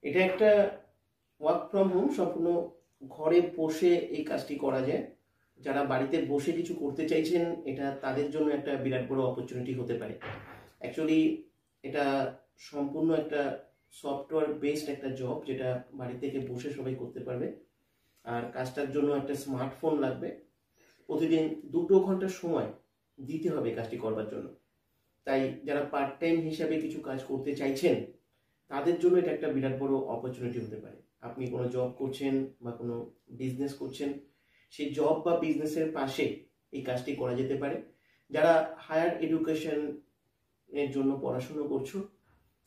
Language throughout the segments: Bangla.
এটা একটা ওয়ার্ক ফ্রম হোম, সম্পূর্ণ ঘরে বসে এই কাজটি করা যায়। যারা বাড়িতে বসে কিছু করতে চাইছেন, এটা তাদের জন্য একটা বিরাট বড় অপরচুনিটি হতে পারে। অ্যাকচুয়ালি এটা সম্পূর্ণ একটা সফটওয়্যার বেসড একটা জব, যেটা বাড়ি থেকে বসে সবাই করতে পারবে। আর কাজটার জন্য একটা স্মার্টফোন লাগবে। প্রতিদিন 2 ঘন্টা সময় দিতে হবে কাজটি করবার জন্য। তাই যারা পার্ট টাইম হিসাবে কিছু কাজ করতে চাইছেন, তাদের জন্য এটা একটা বিরাট বড় অপরচুনিটি হতে পারে। আপনি কোনো জব করছেন বা কোনো বিজনেস করছেন, সেই জব বা বিজনেসের পাশে এই কাজটি করা যেতে পারে। যারা হায়ার এডুকেশন এর জন্য পড়াশুনো করছো,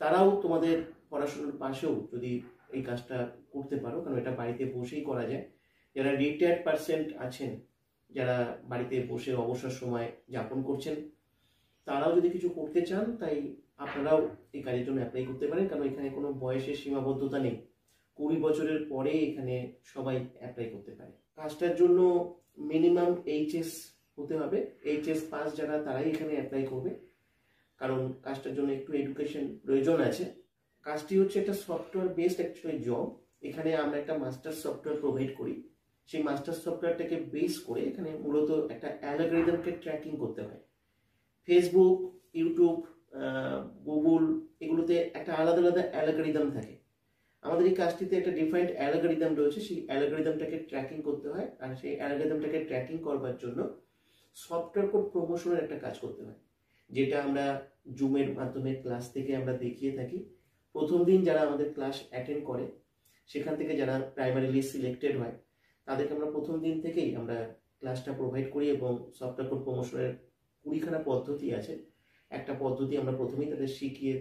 তারাও তোমাদের পড়াশোনার পাশেও যদি এই কাজটা করতে পারো, কারণ এটা বাড়িতে বসেই করা যায়। যারা রিটায়ার্ড পার্সেন্ট আছেন, যারা বাড়িতে বসে অবসর সময় যাপন করছেন, তারাও যদি কিছু করতে চান, তাই আপনারাও এই কাজের জন্য অ্যাপ্লাই করতে পারেন। কারণ এখানে কোনো বয়সের সীমাবদ্ধতা নেই, 20 বছরের পরে এখানে সবাই অ্যাপ্লাই করতে পারে। কাজটার জন্য মিনিমাম এইচএস হতে হবে। এইচএস পাস যারা, তারাই এখানে অ্যাপ্লাই করবে, কারণ কাজটার জন্য একটু এডুকেশন প্রয়োজন আছে। কাজটি হচ্ছে একটা সফটওয়্যার বেসড অ্যাকচুয়ালি জব। এখানে আমরা একটা মাস্টার সফটওয়্যার প্রোভাইড করি। সেই মাস্টার সফটওয়্যারটাকে বেস করে এখানে মূলত একটা অ্যালগরিদমকে ট্র্যাকিং করতে হয়। ফেসবুক, ইউটিউব, গুগল, এগুলোতে একটা আলাদা আলাদা অ্যালগরিদম থাকে। আমাদের এই কাজটিতে একটা ডিফারেন্ট অ্যালগরিদম রয়েছে, সেই অ্যালগরিদমটাকে ট্র্যাকিং করতে হয়। আর সেই অ্যালগরিদমটাকে ট্র্যাকিং করবার জন্য সফটওয়্যার কোড প্রমোশনের একটা কাজ করতে হয়, যেটা আমরা জুমের মাধ্যমে ক্লাস থেকে আমরা দেখিয়ে থাকি। প্রথম দিন যারা আমাদের ক্লাস অ্যাটেন্ড করে, সেখান থেকে যারা প্রাইমারিলি সিলেক্টেড হয়, তাদেরকে আমরা প্রথম দিন থেকেই আমরা ক্লাসটা প্রোভাইড করি। এবং সফটওয়্যার কোড প্রমোশনের 20খানা পদ্ধতি আছে। একটা পদ্ধতি আমরা প্রথমেই তাদের শিখিয়ে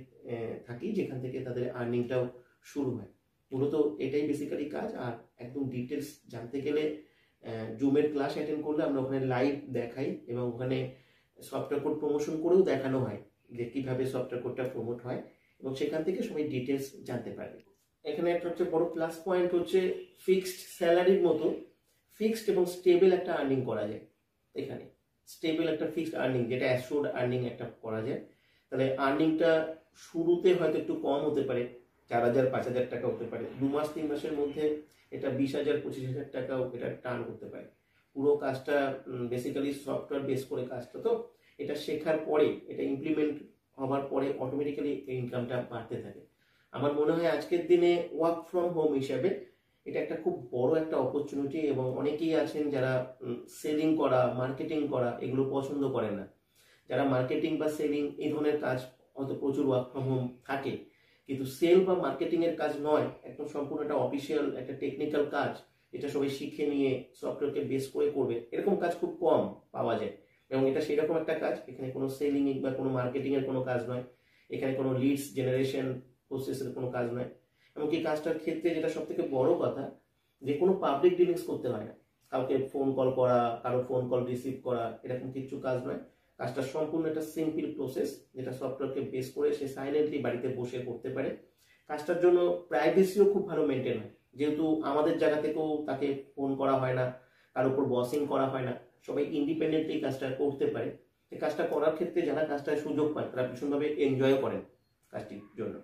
থাকি, যেখান থেকে তাদের আর্নিংটাও শুরু হয়। মূলত এটাই বেসিক্যালি কাজ। আর একদম ডিটেলস জানতে গেলে জুমের ক্লাস অ্যাটেন্ড করলে আমরা ওখানে লাইভ দেখাই, এবং ওখানে সফটওয়্যার কোড প্রমোশন করেও দেখানো হয় যে কিভাবে সফটওয়্যার কোডটা প্রমোট হয়, এবং সেখান থেকে সবাই ডিটেলস জানতে পারবে। এখানে একটা হচ্ছে বড় প্লাস পয়েন্ট হচ্ছে ফিক্সড স্যালারির মতো ফিক্সড এবং স্টেবল একটা আর্নিং করা যায়। এখানে স্টেবল একটা ফিক্সড আর্নিং, যেটা অ্যাসিওর্ড আর্নিং একটা করা যায়। তাহলে আর্নিংটা শুরুতে হয়তো একটু কম হতে পারে, 4,000 5,000 টাকা হতে পারে। 2 মাস 3 মাসের মধ্যে এটা 20,000 25,000 টাকাও এটা টার্ন করতে পারে। পুরো কাজটা বেসিক্যালি সফটওয়্যার বেস করে কাজটা, তো এটা শেখার পরে, এটা ইমপ্লিমেন্ট হওয়ার পরে অটোমেটিক্যালি এই ইনকামটা বাড়তে থাকে। আমার মনে হয় আজকের দিনে ওয়ার্ক ফ্রম হোম হিসাবে এটা একটা খুব বড় একটা অপরচুনিটি। এবং অনেকেই আছেন যারা সেলিং করা, মার্কেটিং করা এগুলো পছন্দ করেন না। যারা মার্কেটিং বা সেলিং এই ধরনের কাজ হয়তো প্রচুর ওয়ার্ক ফ্রম হোম থাকে, কিন্তু সেল বা মার্কেটিং এর কাজ নয়, একদম সম্পূর্ণ একটা অফিসিয়াল একটা টেকনিক্যাল কাজ, এটা সবাই শিখে নিয়ে সফটওয়্যারকে বেস করে করবে, এরকম কাজ খুব কম পাওয়া যায়। এবং এটা সেরকম একটা কাজ, এখানে কোনো সেলিং বা কোনো মার্কেটিং এর কোনো কাজ নয়, এখানে কোনো লিডস জেনারেশন প্রসেসের কোনো কাজ নয়। এমনকি কাজটার ক্ষেত্রে যেটা সব থেকে বড় কথা, যে কোনো পাবলিক ডিলিংস করতে হয় না। কাউকে ফোন কল করা, কারো ফোন কল রিসিভ করা, এরকম কিছু কাজ নয়। কাজটা সম্পূর্ণ একটা সিম্পল প্রসেস, যেটা সফটওয়্যারকে বেস করে সে সাইলেন্টলি বাড়িতে বসে করতে পারে। কাজটার জন্য প্রাইভেসিও খুব ভালো মেনটেন হয়, যেহেতু আমাদের জায়গা থেকেও তাকে ফোন করা হয় না, কারোর উপর বসিং করা হয় না, সবাই ইন্ডিপেন্ডেন্টলি কাজটা করতে পারে। এই কাজটা করার ক্ষেত্রে যারা কাজটায় সুযোগ পায়, তারা ভীষণভাবে এনজয়ও করেন কাজটির জন্য।